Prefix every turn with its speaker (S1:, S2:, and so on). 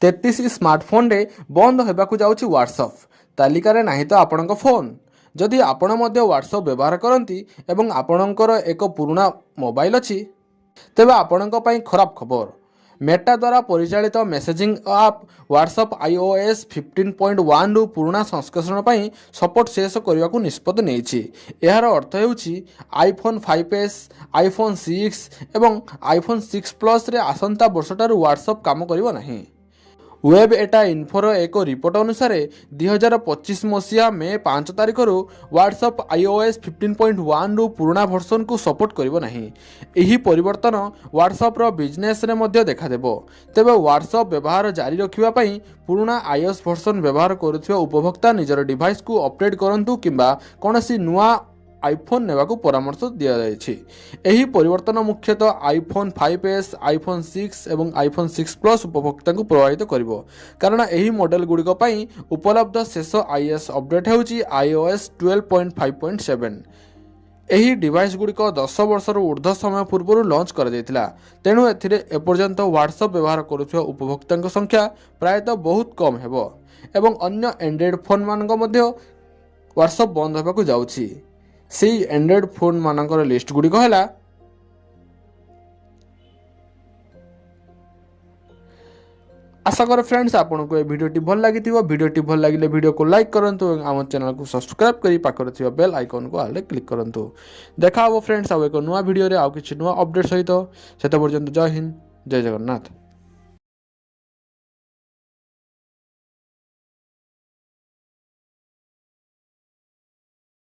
S1: 33 smartphone बंद होगाकू जाऊँगी WhatsApp तालिकार ना तो आपण फोन जदि आपण व्हाट्सअप व्यवहार करती एवं आपणकर एक पुराना मोबाइल अच्छी तेबे आपण खराब खबर मेटा द्वारा परिचालित मेसेजिंग आप व्हाट्सअप iOS 15.1 रु पुराना संस्करण पर सपोर्ट शेष करने को निष्पत्ति नहीं। यार अर्थ होउछि आईफोन 5s आईफोन 6 एवं आईफोन 6 प्लस रे आसंता वर्षठारु व्हाट्सअप काम करिवो नाही। वेब एटा इन्फोर एक रिपोर्ट अनुसार 2025 मसीहा मे 5 तारिख व्हाट्सअप iOS 15.1 रु पुराना भर्सन को सपोर्ट करिवो नाही। एही परिवर्तन व्हाट्सअप रो बिजनेस रे मध्य देखा देबो। तेबे व्हाट्सअप व्यवहार जारी रखिबा पई पुराना iOS भर्सन व्यवहार करुथिबा उपभोक्ता निजर डिवाइस को अपडेट करंतु किंबा कोनोसी नुआ आईफोन नेबाकू परामर्श दिया जायछि। एही परिवर्तन मुख्यतः आईफोन 5s आईफोन 6 एवं आईफोन 6 प्लस उपभोक्ता को प्रभावित करिवो कारण एही मॉडल गुड़िक पई उपलब्ध शेष iOS अपडेट हेउछि iOS 12.5.7। एही डिवाइस गुड़िक 10 वर्षर ऊर्ध्व समय पूर्व लॉन्च कर जायतिला। तेणु एथिरे एपर्यंत व्हाट्सअप व्यवहार करुथिबा उपभोक्ता संख्या प्रायतः बहुत कम हेबो एवं अन्य एंड्रॉइड फोन मानक मध्य व्हाट्सअप बंद होबाकू जाउछि। से एंड्रॉइड फोन मानकर लिस्ट गुड़िक है आशा कर फ्रेंड्स आपन को भिडियोटी भल लगी भिडियोटी भल लगे वीडियो को लाइक करंतु और आम चैनल को सब्सक्राइब करी पाखरे थिबा बेल आइकन को आले क्लिक करंतु। देखा हो फ्रेंड्स आउ एक नुआ वीडियो रे आउ किछि नुआ अपडेट सहित सेते पर्यंत जय हिंद जय जगन्नाथ।